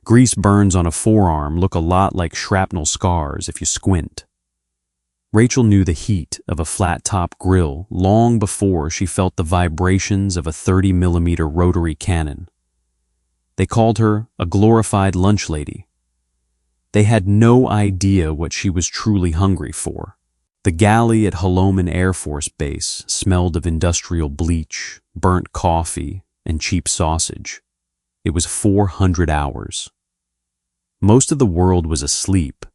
Grease burns on a forearm look a lot like shrapnel scars if you squint. Rachel knew the heat of a flat-top grill long before she felt the vibrations of a 30mm rotary cannon. They called her a glorified lunch lady. They had no idea what she was truly hungry for. The galley at Holoman Air Force Base smelled of industrial bleach, burnt coffee, and cheap sausage. It was 400 hours. Most of the world was asleep,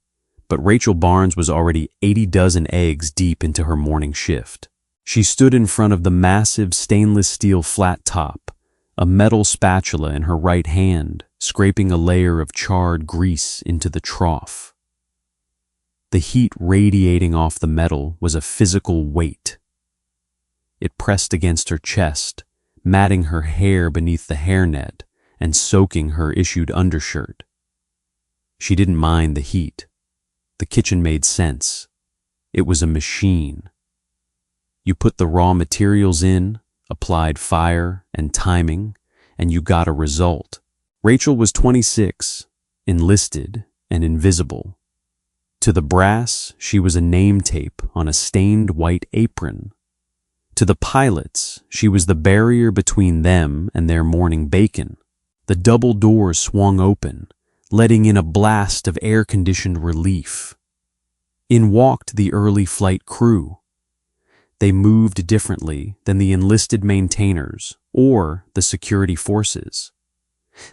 but Rachel Barnes was already 80 dozen eggs deep into her morning shift. She stood in front of the massive stainless steel flat top, a metal spatula in her right hand, scraping a layer of charred grease into the trough. The heat radiating off the metal was a physical weight. It pressed against her chest, matting her hair beneath the hairnet and soaking her issued undershirt. She didn't mind the heat. The kitchen made sense. It was a machine. You put the raw materials in, applied fire and timing, and you got a result. Rachel was 26, enlisted and invisible. To the brass, she was a name tape on a stained white apron. To the pilots, she was the barrier between them and their morning bacon. The double doors swung open, letting in a blast of air-conditioned relief. In walked the early flight crew. They moved differently than the enlisted maintainers or the security forces.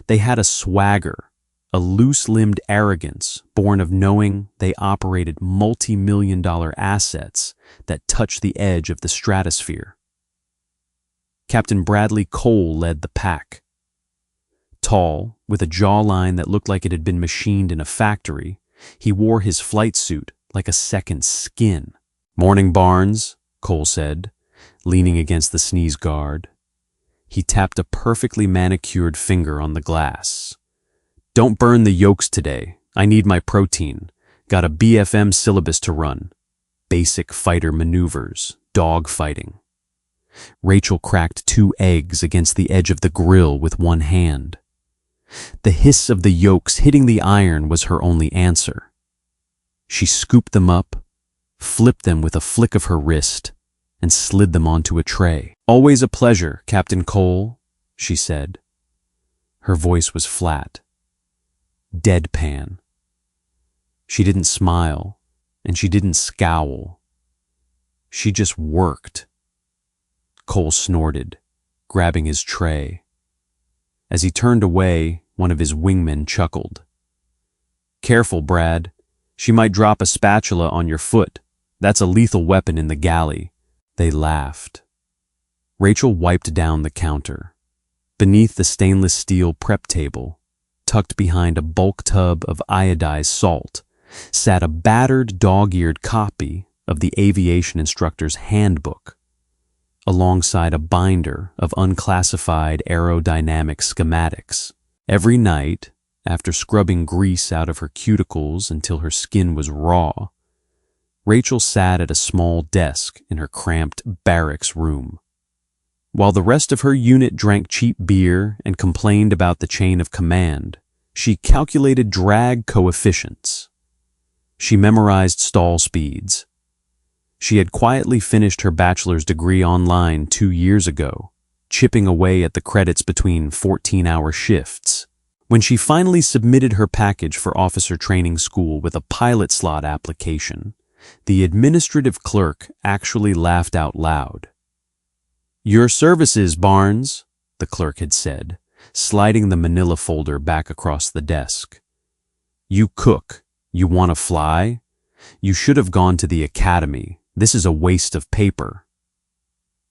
They had a swagger, a loose-limbed arrogance born of knowing they operated multi-million-dollar assets that touched the edge of the stratosphere. Captain Bradley Cole led the pack. Tall, with a jawline that looked like it had been machined in a factory, he wore his flight suit like a second skin. "Morning, Barnes," Cole said, leaning against the sneeze guard. He tapped a perfectly manicured finger on the glass. "Don't burn the yolks today. I need my protein. Got a BFM syllabus to run. Basic fighter maneuvers, dog fighting." Rachel cracked 2 eggs against the edge of the grill with one hand. The hiss of the yolks hitting the iron was her only answer. She scooped them up, flipped them with a flick of her wrist, and slid them onto a tray. "Always a pleasure, Captain Cole," she said. Her voice was flat, deadpan. She didn't smile, and she didn't scowl. She just worked. Cole snorted, grabbing his tray. As he turned away, one of his wingmen chuckled. "Careful, Brad. She might drop a spatula on your foot. That's a lethal weapon in the galley." They laughed. Rachel wiped down the counter. Beneath the stainless steel prep table, tucked behind a bulk tub of iodized salt, sat a battered dog-eared copy of the aviation instructor's handbook, alongside a binder of unclassified aerodynamic schematics. Every night, after scrubbing grease out of her cuticles until her skin was raw, Rachel sat at a small desk in her cramped barracks room. While the rest of her unit drank cheap beer and complained about the chain of command, she calculated drag coefficients. She memorized stall speeds. She had quietly finished her bachelor's degree online 2 years ago, chipping away at the credits between 14-hour shifts. When she finally submitted her package for officer training school with a pilot slot application, the administrative clerk actually laughed out loud. "Your services, Barnes," the clerk had said, sliding the manila folder back across the desk. "You cook. You want to fly? You should have gone to the academy. This is a waste of paper."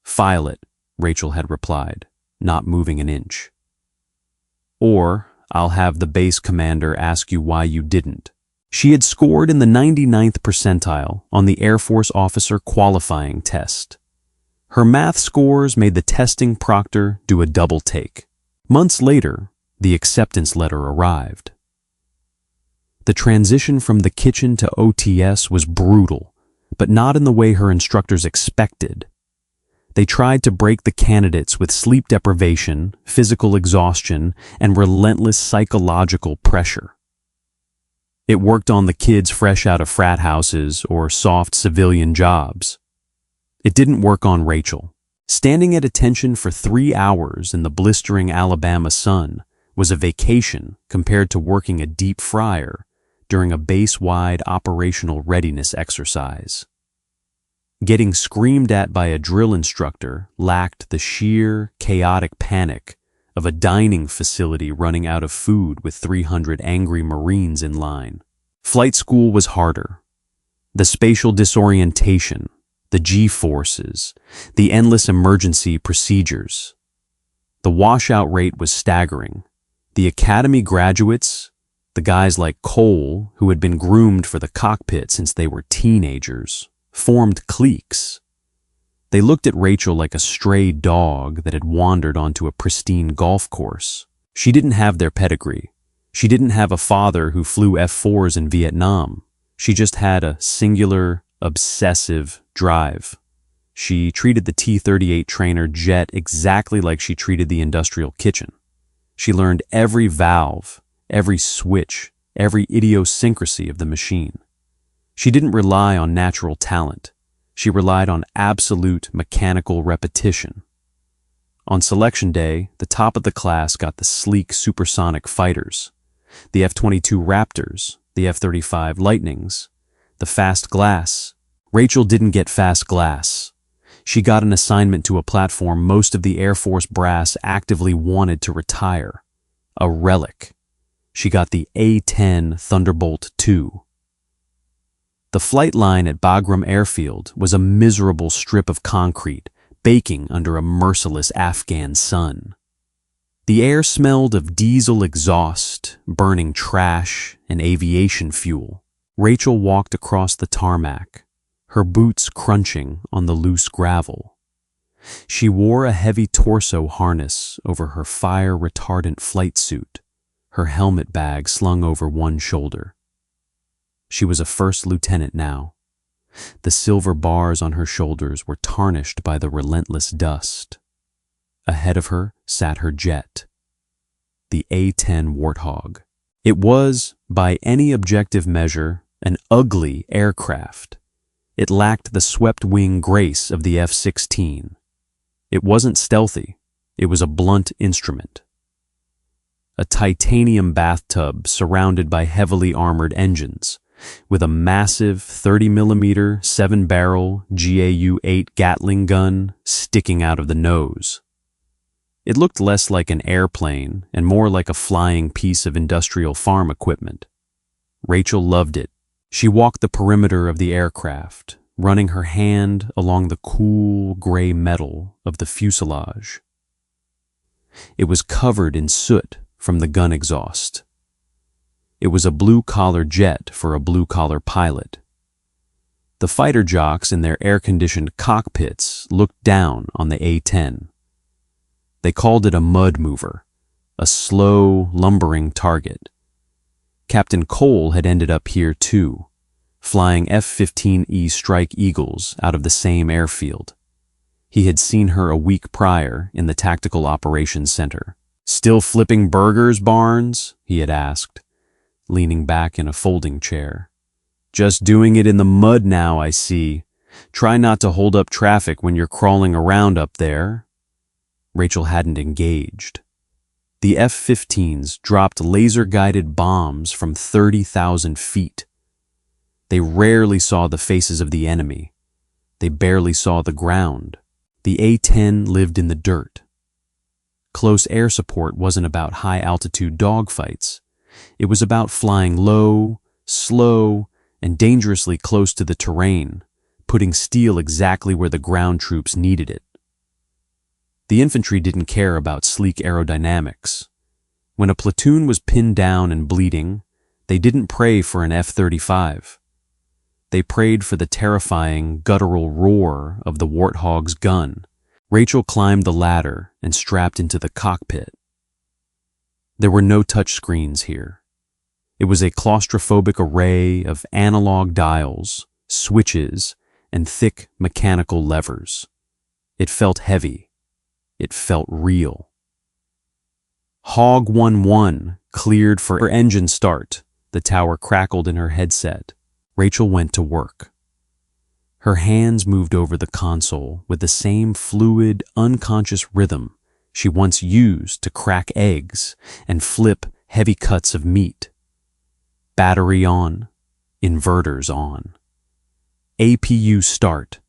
"File it," Rachel had replied, not moving an inch. "Or I'll have the base commander ask you why you didn't." She had scored in the 99th percentile on the Air Force officer qualifying test. Her math scores made the testing proctor do a double take. Months later, the acceptance letter arrived. The transition from the kitchen to OTS was brutal, but not in the way her instructors expected. They tried to break the candidates with sleep deprivation, physical exhaustion, and relentless psychological pressure. It worked on the kids fresh out of frat houses or soft civilian jobs. It didn't work on Rachel. Standing at attention for 3 hours in the blistering Alabama sun was a vacation compared to working a deep fryer during a base-wide operational readiness exercise. Getting screamed at by a drill instructor lacked the sheer, chaotic panic of a dining facility running out of food with 300 angry Marines in line. Flight school was harder. The spatial disorientation, the G-forces, the endless emergency procedures. The washout rate was staggering. The academy graduates, the guys like Cole, who had been groomed for the cockpit since they were teenagers, formed cliques. They looked at Rachel like a stray dog that had wandered onto a pristine golf course. She didn't have their pedigree. She didn't have a father who flew F-4s in Vietnam. She just had a singular, obsessive drive. She treated the T-38 trainer jet exactly like she treated the industrial kitchen. She learned every valve, every switch, every idiosyncrasy of the machine. She didn't rely on natural talent. She relied on absolute mechanical repetition. On selection day, the top of the class got the sleek supersonic fighters, the F-22 Raptors, the F-35 Lightnings, the fast glass. Rachel didn't get fast glass. She got an assignment to a platform most of the Air Force brass actively wanted to retire. A relic. She got the A-10 Thunderbolt II. The flight line at Bagram Airfield was a miserable strip of concrete, baking under a merciless Afghan sun. The air smelled of diesel exhaust, burning trash, and aviation fuel. Rachel walked across the tarmac, her boots crunching on the loose gravel. She wore a heavy torso harness over her fire-retardant flight suit, her helmet bag slung over one shoulder. She was a first lieutenant now. The silver bars on her shoulders were tarnished by the relentless dust. Ahead of her sat her jet, the A-10 Warthog. It was, by any objective measure, an ugly aircraft. It lacked the swept-wing grace of the F-16. It wasn't stealthy. It was a blunt instrument. A titanium bathtub surrounded by heavily armored engines, with a massive 30mm 7-barrel GAU-8 Gatling gun sticking out of the nose. It looked less like an airplane and more like a flying piece of industrial farm equipment. Rachel loved it. She walked the perimeter of the aircraft, running her hand along the cool gray metal of the fuselage. It was covered in soot from the gun exhaust. It was a blue-collar jet for a blue-collar pilot. The fighter jocks in their air-conditioned cockpits looked down on the A-10. They called it a mud mover, a slow, lumbering target. Captain Cole had ended up here too, flying F-15E Strike Eagles out of the same airfield. He had seen her a week prior in the Tactical Operations Center. "Still flipping burgers, Barnes?" he had asked, leaning back in a folding chair. "Just doing it in the mud now, I see. Try not to hold up traffic when you're crawling around up there." Rachel hadn't engaged. The F-15s dropped laser-guided bombs from 30,000 feet. They rarely saw the faces of the enemy. They barely saw the ground. The A-10 lived in the dirt. Close air support wasn't about high-altitude dogfights. It was about flying low, slow, and dangerously close to the terrain, putting steel exactly where the ground troops needed it. The infantry didn't care about sleek aerodynamics. When a platoon was pinned down and bleeding, they didn't pray for an F-35. They prayed for the terrifying, guttural roar of the Warthog's gun. Rachel climbed the ladder and strapped into the cockpit. There were no touchscreens here. It was a claustrophobic array of analog dials, switches, and thick mechanical levers. It felt heavy. It felt real. Hog 1-1, cleared for engine start. The tower crackled in her headset. Rachel went to work. Her hands moved over the console with the same fluid, unconscious rhythm she once used to crack eggs and flip heavy cuts of meat. Battery on, inverters on. APU start.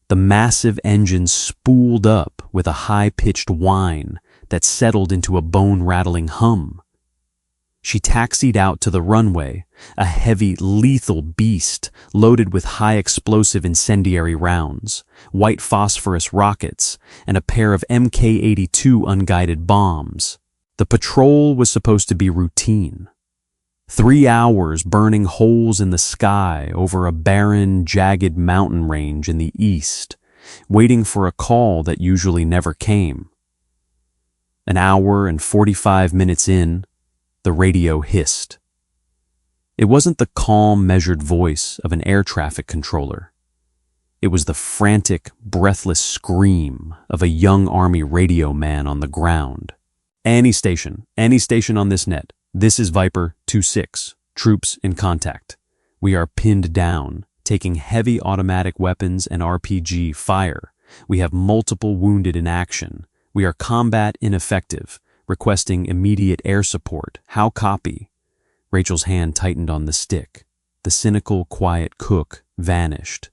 The massive engine spooled up with a high-pitched whine that settled into a bone-rattling hum. She taxied out to the runway, a heavy, lethal beast loaded with high-explosive incendiary rounds, white phosphorus rockets, and a pair of Mk-82 unguided bombs. The patrol was supposed to be routine. 3 hours burning holes in the sky over a barren, jagged mountain range in the east, waiting for a call that usually never came. An hour and 45 minutes in, the radio hissed. It wasn't the calm, measured voice of an air traffic controller. It was the frantic, breathless scream of a young Army radio man on the ground. Any station on this net. This is Viper 2-6, troops in contact. We are pinned down, taking heavy automatic weapons and RPG fire. We have multiple wounded in action. We are combat ineffective, requesting immediate air support. How copy? Rachel's hand tightened on the stick. The cynical, quiet cook vanished.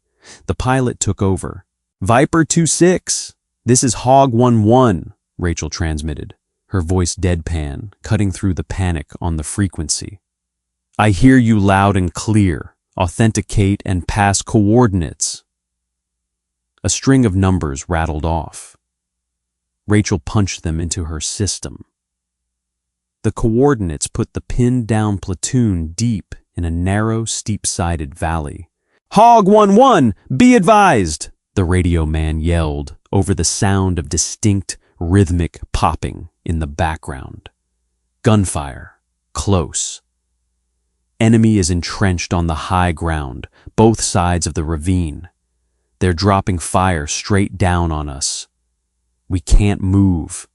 The pilot took over. Viper 2-6, this is Hog 1-1, Rachel transmitted, her voice deadpan, cutting through the panic on the frequency. I hear you loud and clear. Authenticate and pass coordinates. A string of numbers rattled off. Rachel punched them into her system. The coordinates put the pinned-down platoon deep in a narrow, steep-sided valley. Hog 1-1, be advised, the radio man yelled over the sound of distinct, rhythmic popping in the background. Gunfire, close. Enemy is entrenched on the high ground, both sides of the ravine. They're dropping fire straight down on us. We can't move.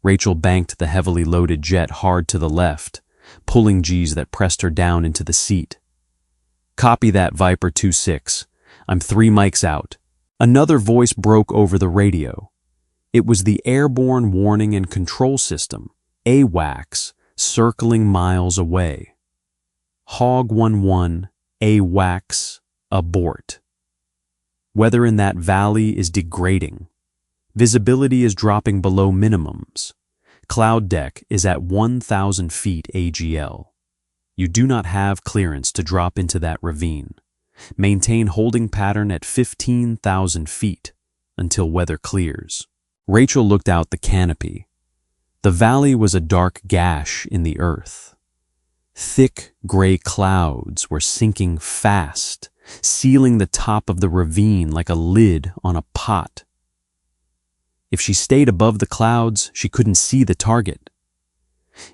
Rachel banked the heavily loaded jet hard to the left, pulling G's that pressed her down into the seat. Copy that, Viper 2-6. I'm 3 mics out. Another voice broke over the radio. It was the Airborne Warning and Control System, AWACS, circling miles away. Hog 1-1, AWACS, abort. Weather in that valley is degrading. Visibility is dropping below minimums. Cloud deck is at 1,000 feet AGL. You do not have clearance to drop into that ravine. Maintain holding pattern at 15,000 feet until weather clears. Rachel looked out the canopy. The valley was a dark gash in the earth. Thick gray clouds were sinking fast, sealing the top of the ravine like a lid on a pot. If she stayed above the clouds, she couldn't see the target.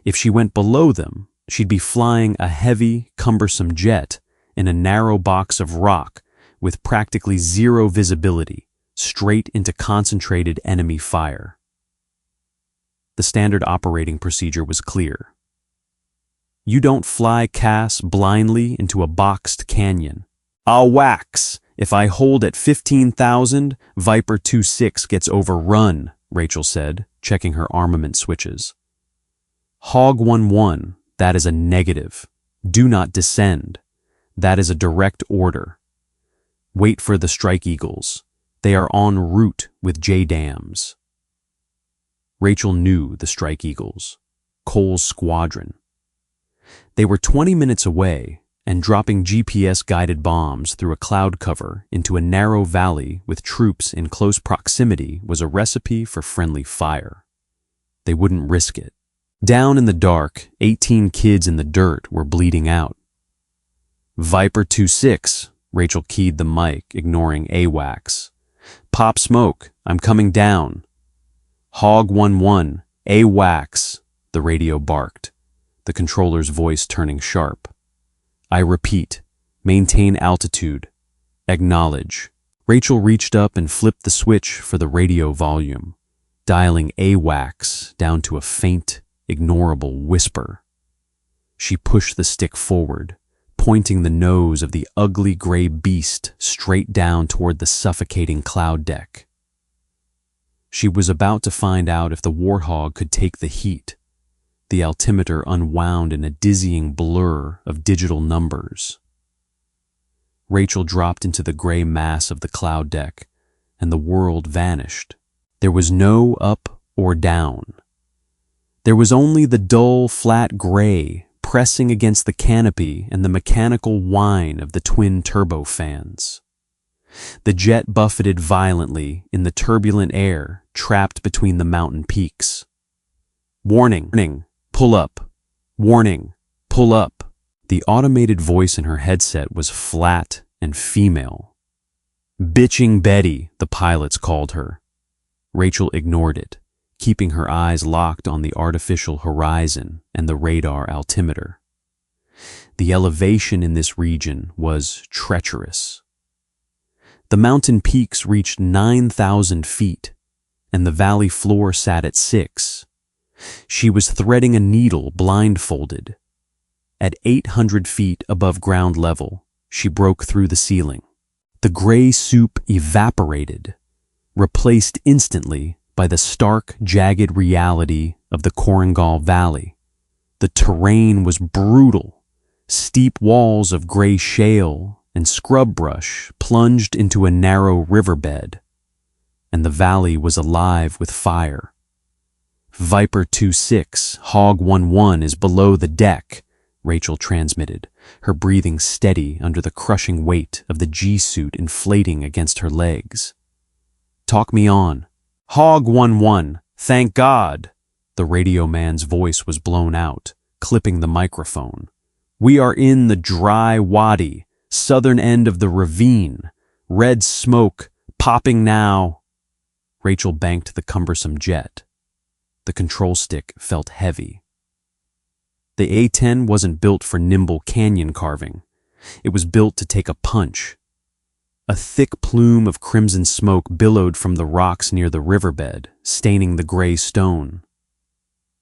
If she went below them, she'd be flying a heavy, cumbersome jet in a narrow box of rock with practically zero visibility, straight into concentrated enemy fire. The standard operating procedure was clear. You don't fly CAS blindly into a boxed canyon. I'll wax. If I hold at 15,000, Viper 2-6 gets overrun, Rachel said, checking her armament switches. Hog 1-1, that is a negative. Do not descend. That is a direct order. Wait for the Strike Eagles. They are en route with JDAMs. Rachel knew the Strike Eagles, Cole's squadron. They were 20 minutes away, and dropping GPS-guided bombs through a cloud cover into a narrow valley with troops in close proximity was a recipe for friendly fire. They wouldn't risk it. Down in the dark, 18 kids in the dirt were bleeding out. Viper 2-6, Rachel keyed the mic, ignoring AWACS. Pop smoke, I'm coming down. Hog 1-1, AWACS, the radio barked, the controller's voice turning sharp. I repeat, maintain altitude. Acknowledge. Rachel reached up and flipped the switch for the radio volume, dialing AWACS down to a faint, ignorable whisper. She pushed the stick forward, pointing the nose of the ugly gray beast straight down toward the suffocating cloud deck. She was about to find out if the warthog could take the heat. The altimeter unwound in a dizzying blur of digital numbers. Rachel dropped into the gray mass of the cloud deck, and the world vanished. There was no up or down. There was only the dull, flat gray pressing against the canopy and the mechanical whine of the twin turbofans. The jet buffeted violently in the turbulent air trapped between the mountain peaks. Warning, pull up. Warning, pull up. The automated voice in her headset was flat and female. Bitching Betty, the pilots called her. Rachel ignored it, keeping her eyes locked on the artificial horizon and the radar altimeter. The elevation in this region was treacherous. The mountain peaks reached 9,000 feet, and the valley floor sat at 6. She was threading a needle blindfolded. At 800 feet above ground level, she broke through the ceiling. The gray soup evaporated, replaced instantly by the stark, jagged reality of the Korengal Valley. The terrain was brutal. Steep walls of gray shale and scrub brush plunged into a narrow riverbed, and the valley was alive with fire. Viper 26, Hog 11 is below the deck, Rachel transmitted, her breathing steady under the crushing weight of the G-suit inflating against her legs. Talk me on. Hog 11, thank God. The radio man's voice was blown out, clipping the microphone. We are in the dry wadi, southern end of the ravine. Red smoke, popping now. Rachel banked the cumbersome jet. The control stick felt heavy. The A-10 wasn't built for nimble canyon carving. It was built to take a punch. A thick plume of crimson smoke billowed from the rocks near the riverbed, staining the gray stone.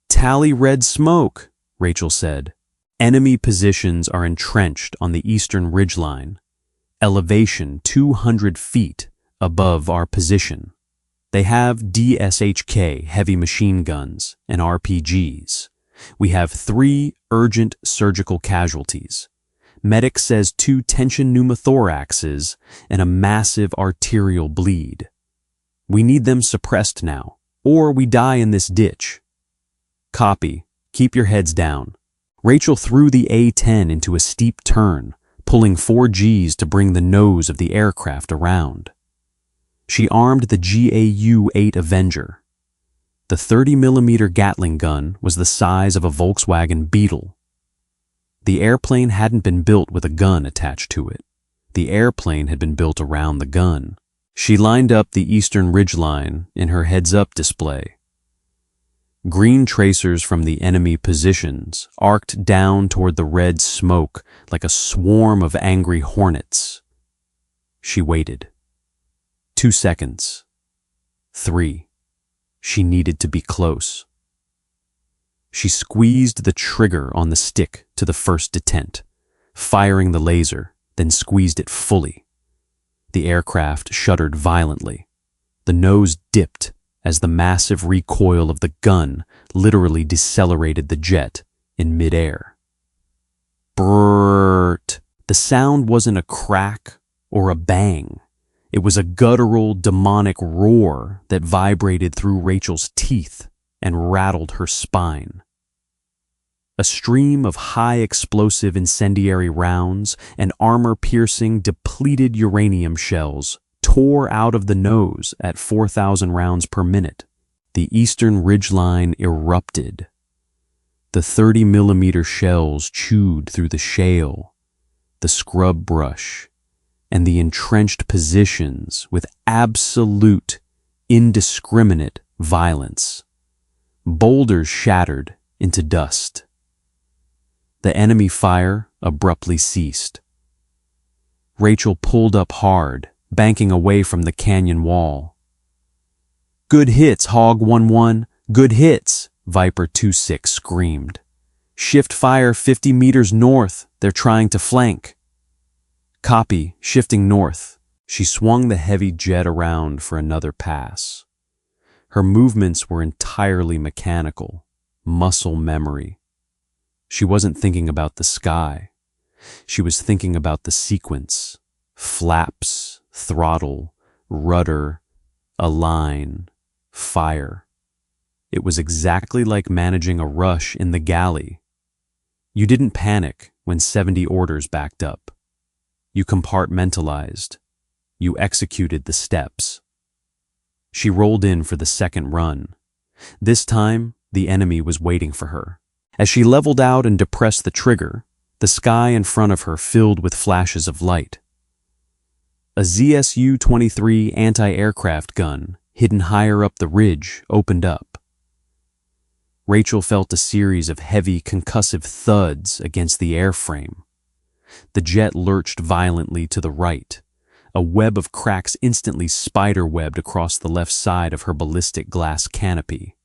Tally red smoke, Rachel said. Enemy positions are entrenched on the eastern ridgeline, elevation 200 feet above our position. They have DSHK heavy machine guns and RPGs. We have 3 urgent surgical casualties. Medic says 2 tension pneumothoraxes and a massive arterial bleed. We need them suppressed now, or we die in this ditch. Copy. Keep your heads down. Rachel threw the A-10 into a steep turn, pulling 4 Gs to bring the nose of the aircraft around. She armed the GAU-8 Avenger. The 30mm Gatling gun was the size of a Volkswagen Beetle. The airplane hadn't been built with a gun attached to it. The airplane had been built around the gun. She lined up the eastern ridgeline in her heads-up display. Green tracers from the enemy positions arced down toward the red smoke like a swarm of angry hornets. She waited. 2 seconds. 3. She needed to be close. She squeezed the trigger on the stick to the first detent, firing the laser, then squeezed it fully. The aircraft shuddered violently. The nose dipped as the massive recoil of the gun literally decelerated the jet in midair. Brrrt! The sound wasn't a crack or a bang. It was a guttural, demonic roar that vibrated through Rachel's teeth and rattled her spine. A stream of high-explosive incendiary rounds and armor-piercing, depleted uranium shells tore out of the nose at 4,000 rounds per minute. The eastern ridgeline erupted. The 30mm shells chewed through the shale, the scrub brush, and the entrenched positions with absolute, indiscriminate violence. Boulders shattered into dust. The enemy fire abruptly ceased. Rachel pulled up hard, banking away from the canyon wall. "Good hits, Hog 1-1, good hits," Viper 2-6 screamed. "Shift fire 50 meters north, they're trying to flank." "Copy, shifting north." She swung the heavy jet around for another pass. Her movements were entirely mechanical, muscle memory. She wasn't thinking about the sky. She was thinking about the sequence: flaps, throttle, rudder, align, fire. It was exactly like managing a rush in the galley. You didn't panic when 70 orders backed up. You compartmentalized. You executed the steps. She rolled in for the second run. This time, the enemy was waiting for her. As she leveled out and depressed the trigger, the sky in front of her filled with flashes of light. A ZSU-23 anti-aircraft gun, hidden higher up the ridge, opened up. Rachel felt a series of heavy, concussive thuds against the airframe. The jet lurched violently to the right. A web of cracks instantly spider-webbed across the left side of her ballistic glass canopy.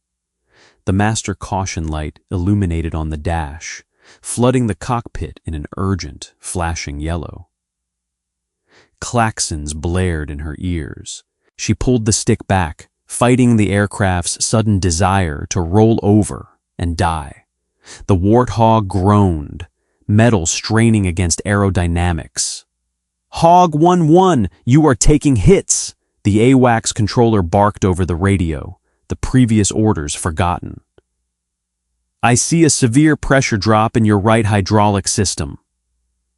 The master caution light illuminated on the dash, flooding the cockpit in an urgent, flashing yellow. Klaxons blared in her ears. She pulled the stick back, fighting the aircraft's sudden desire to roll over and die. The Warthog groaned, metal straining against aerodynamics. "Hog 1-1, you are taking hits," the AWACS controller barked over the radio, the previous orders forgotten. "I see a severe pressure drop in your right hydraulic system."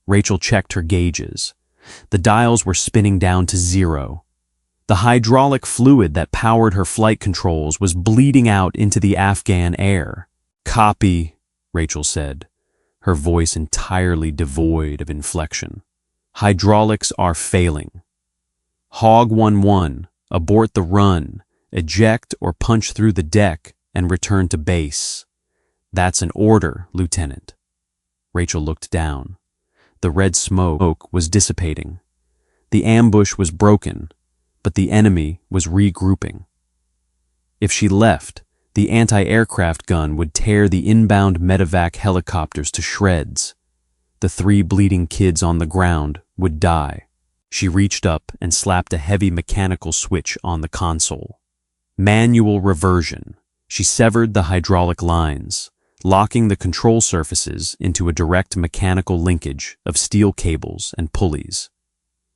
Rachel checked her gauges. The dials were spinning down to 0. The hydraulic fluid that powered her flight controls was bleeding out into the Afghan air. "Copy," Rachel said, her voice entirely devoid of inflection. "Hydraulics are failing. Hog 1-1, abort the run, eject or punch through the deck, and return to base." "That's an order, Lieutenant." Rachel looked down. The red smoke was dissipating. The ambush was broken, but the enemy was regrouping. If she left, the anti-aircraft gun would tear the inbound medevac helicopters to shreds. The 3 bleeding kids on the ground would die. She reached up and slapped a heavy mechanical switch on the console. Manual reversion. She severed the hydraulic lines, locking the control surfaces into a direct mechanical linkage of steel cables and pulleys.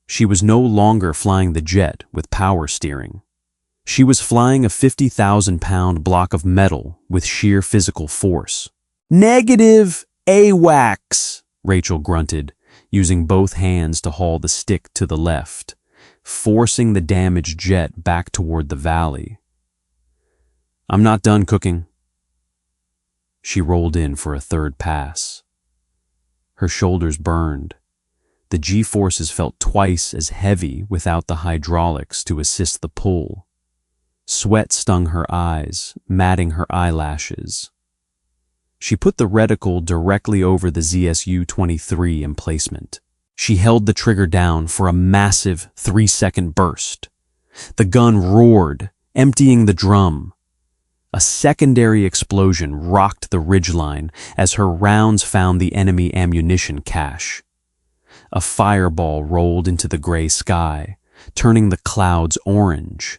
She was no longer flying the jet with power steering. She was flying a 50,000-pound block of metal with sheer physical force. "Negative AWACS," Rachel grunted, using both hands to haul the stick to the left, forcing the damaged jet back toward the valley. "I'm not done cooking." She rolled in for a third pass. Her shoulders burned. The G-forces felt twice as heavy without the hydraulics to assist the pull. Sweat stung her eyes, matting her eyelashes. She put the reticle directly over the ZSU-23 emplacement. She held the trigger down for a massive 3-second burst. The gun roared, emptying the drum. A secondary explosion rocked the ridgeline as her rounds found the enemy ammunition cache. A fireball rolled into the gray sky, turning the clouds orange.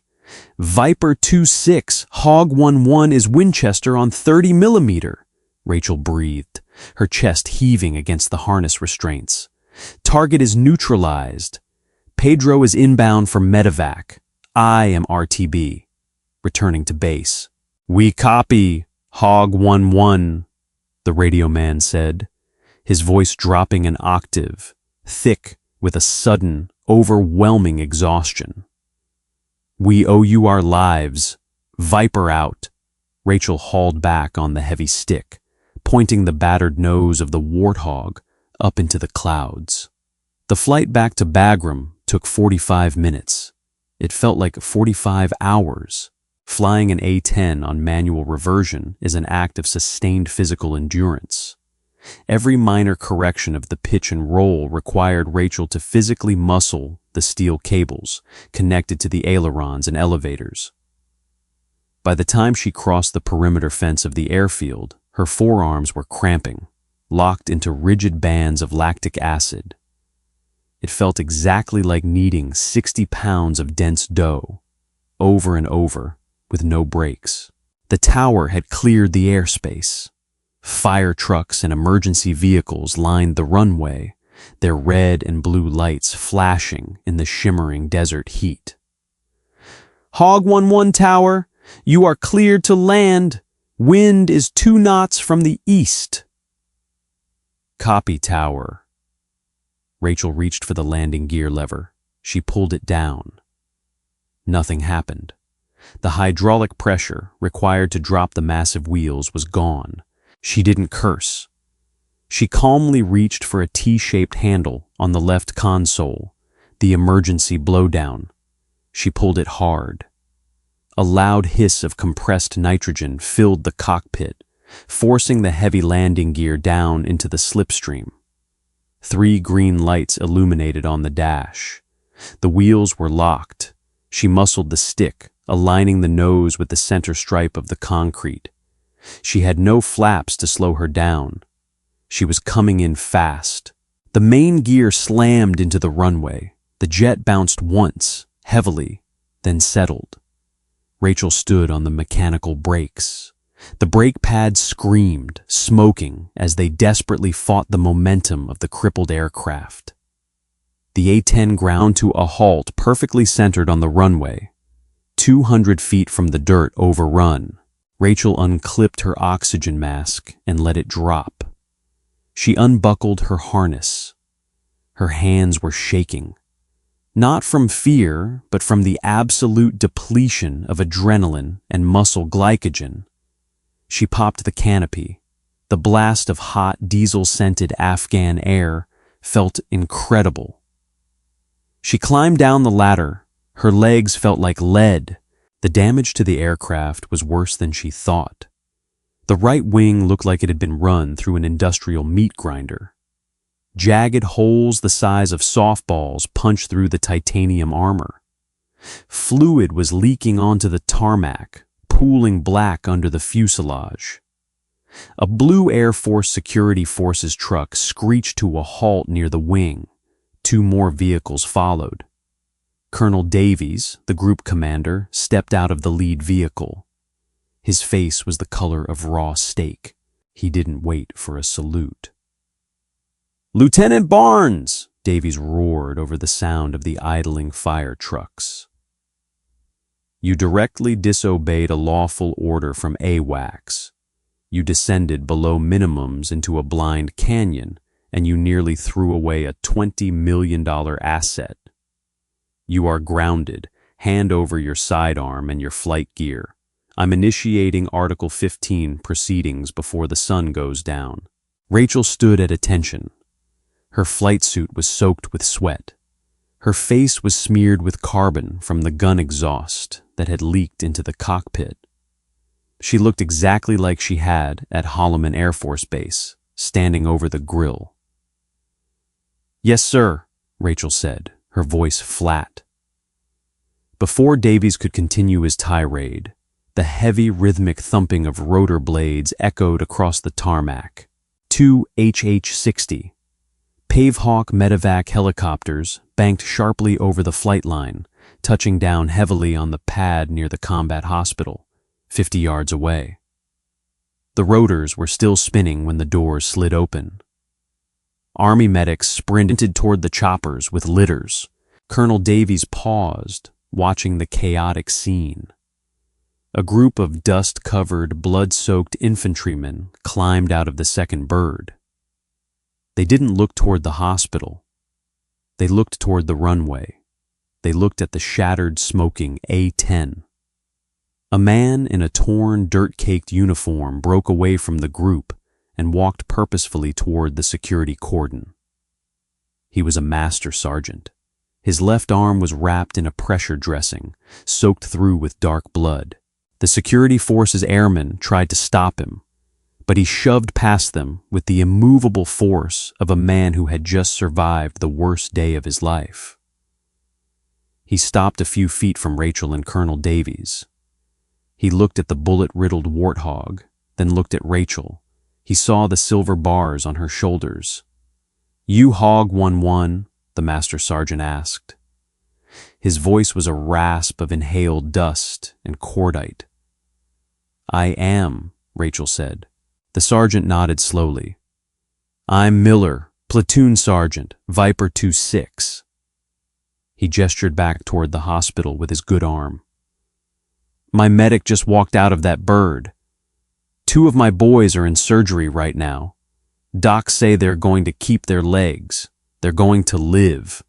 "Viper 2-6, Hog 1-1 is Winchester on 30mm, Rachel breathed, her chest heaving against the harness restraints. "Target is neutralized. Pedro is inbound for medevac. I am RTB. Returning to base." "We copy, Hog 1-1, the radio man said, his voice dropping an octave, thick with a sudden, overwhelming exhaustion. "We owe you our lives. Viper out." Rachel hauled back on the heavy stick, pointing the battered nose of the Warthog up into the clouds. The flight back to Bagram took 45 minutes. It felt like 45 hours. Flying an A-10 on manual reversion is an act of sustained physical endurance. Every minor correction of the pitch and roll required Rachel to physically muscle the steel cables connected to the ailerons and elevators. By the time she crossed the perimeter fence of the airfield, her forearms were cramping, locked into rigid bands of lactic acid. It felt exactly like kneading 60 pounds of dense dough, over and over, with no breaks. The tower had cleared the airspace. Fire trucks and emergency vehicles lined the runway, their red and blue lights flashing in the shimmering desert heat. "Hog 1-1 Tower, you are cleared to land. Wind is 2 knots from the east." "Copy, Tower." Rachel reached for the landing gear lever. She pulled it down. Nothing happened. The hydraulic pressure required to drop the massive wheels was gone. She didn't curse. She calmly reached for a T-shaped handle on the left console, the emergency blowdown. She pulled it hard. A loud hiss of compressed nitrogen filled the cockpit, forcing the heavy landing gear down into the slipstream. 3 green lights illuminated on the dash. The wheels were locked. She muscled the stick, aligning the nose with the center stripe of the concrete. She had no flaps to slow her down. She was coming in fast. The main gear slammed into the runway. The jet bounced once, heavily, then settled. Rachel stood on the mechanical brakes. The brake pads screamed, smoking, as they desperately fought the momentum of the crippled aircraft. The A-10 ground to a halt perfectly centered on the runway, 200 feet from the dirt overrun. Rachel unclipped her oxygen mask and let it drop. She unbuckled her harness. Her hands were shaking, not from fear, but from the absolute depletion of adrenaline and muscle glycogen. She popped the canopy. The blast of hot, diesel-scented Afghan air felt incredible. She climbed down the ladder. Her legs felt like lead. The damage to the aircraft was worse than she thought. The right wing looked like it had been run through an industrial meat grinder. Jagged holes the size of softballs punched through the titanium armor. Fluid was leaking onto the tarmac, pooling black under the fuselage. A blue Air Force Security Forces truck screeched to a halt near the wing. 2 more vehicles followed. Colonel Davies, the group commander, stepped out of the lead vehicle. His face was the color of raw steak. He didn't wait for a salute. "Lieutenant Barnes!" Davies roared over the sound of the idling fire trucks. "You directly disobeyed a lawful order from AWACS. You descended below minimums into a blind canyon, and you nearly threw away a $20 million asset. You are grounded. Hand over your sidearm and your flight gear. I'm initiating Article 15 proceedings before the sun goes down." Rachel stood at attention. Her flight suit was soaked with sweat. Her face was smeared with carbon from the gun exhaust that had leaked into the cockpit. She looked exactly like she had at Holloman Air Force Base, standing over the grill. "Yes, sir," Rachel said, her voice flat. Before Davies could continue his tirade, the heavy rhythmic thumping of rotor blades echoed across the tarmac. 2 HH-60 Pavehawk medevac helicopters banked sharply over the flight line, touching down heavily on the pad near the combat hospital, 50 yards away. The rotors were still spinning when the doors slid open. Army medics sprinted toward the choppers with litters. Colonel Davies paused, watching the chaotic scene. A group of dust-covered, blood-soaked infantrymen climbed out of the second bird. They didn't look toward the hospital. They looked toward the runway. They looked at the shattered, smoking A-10. A man in a torn, dirt-caked uniform broke away from the group and walked purposefully toward the security cordon. He was a master sergeant. His left arm was wrapped in a pressure dressing, soaked through with dark blood. The security force's airmen tried to stop him, but he shoved past them with the immovable force of a man who had just survived the worst day of his life. He stopped a few feet from Rachel and Colonel Davies. He looked at the bullet-riddled warthog, then looked at Rachel. He saw the silver bars on her shoulders. "You hog 1-1?" the master sergeant asked. His voice was a rasp of inhaled dust and cordite. "I am," Rachel said. The sergeant nodded slowly. "I'm Miller, platoon sergeant, Viper 26. He gestured back toward the hospital with his good arm. "My medic just walked out of that bird. 2 of my boys are in surgery right now. Docs say they're going to keep their legs. They're going to live."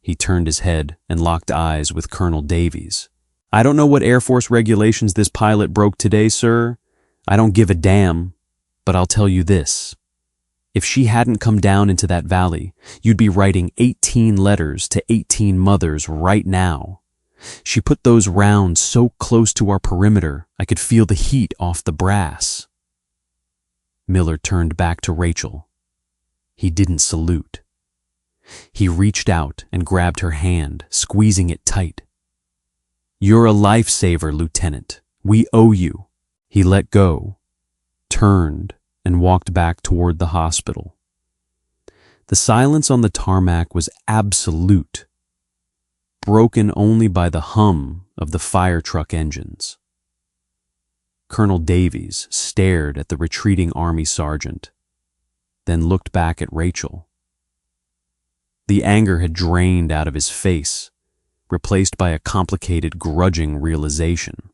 He turned his head and locked eyes with Colonel Davies. "I don't know what Air Force regulations this pilot broke today, sir. I don't give a damn, but I'll tell you this. If she hadn't come down into that valley, you'd be writing 18 letters to 18 mothers right now. She put those rounds so close to our perimeter, I could feel the heat off the brass." Miller turned back to Rachel. He didn't salute. He reached out and grabbed her hand, squeezing it tight. "You're a lifesaver, Lieutenant. We owe you." He let go, turned, and walked back toward the hospital. The silence on the tarmac was absolute, broken only by the hum of the fire truck engines. Colonel Davies stared at the retreating Army sergeant, then looked back at Rachel. The anger had drained out of his face, replaced by a complicated, grudging realization.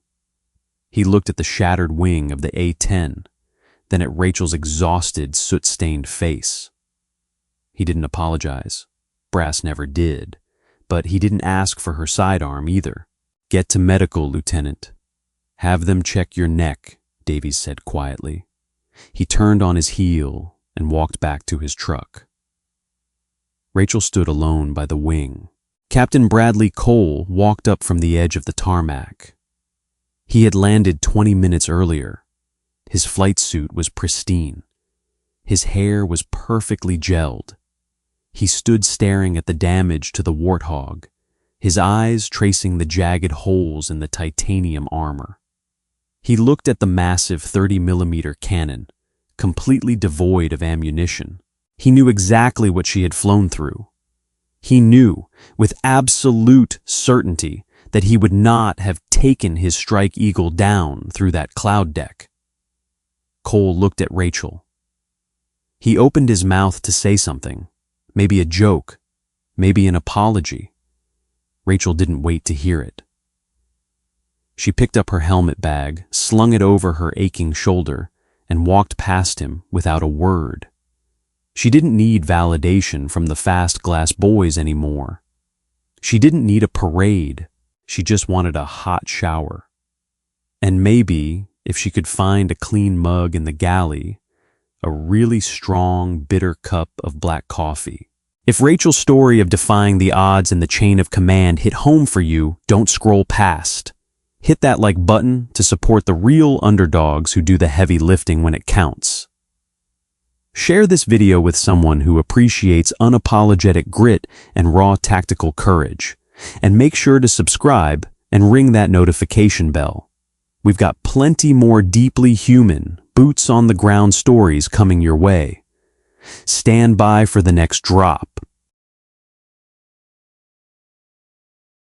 He looked at the shattered wing of the A-10, then at Rachel's exhausted, soot-stained face. He didn't apologize. Brass never did. But he didn't ask for her sidearm either. "Get to medical, Lieutenant. Have them check your neck," Davies said quietly. He turned on his heel and walked back to his truck. Rachel stood alone by the wing. Captain Bradley Cole walked up from the edge of the tarmac. He had landed 20 minutes earlier. His flight suit was pristine. His hair was perfectly gelled. He stood staring at the damage to the warthog, his eyes tracing the jagged holes in the titanium armor. He looked at the massive 30mm cannon, completely devoid of ammunition. He knew exactly what she had flown through. He knew, with absolute certainty, that he would not have taken his Strike Eagle down through that cloud deck. Cole looked at Rachel. He opened his mouth to say something, maybe a joke, maybe an apology. Rachel didn't wait to hear it. She picked up her helmet bag, slung it over her aching shoulder, and walked past him without a word. She didn't need validation from the fast glass boys anymore. She didn't need a parade. She just wanted a hot shower. And maybe, if she could find a clean mug in the galley, a really strong, bitter cup of black coffee. If Rachel's story of defying the odds in the chain of command hit home for you, don't scroll past. Hit that like button to support the real underdogs who do the heavy lifting when it counts. Share this video with someone who appreciates unapologetic grit and raw tactical courage. And make sure to subscribe and ring that notification bell. We've got plenty more deeply human, boots-on-the-ground stories coming your way. Stand by for the next drop.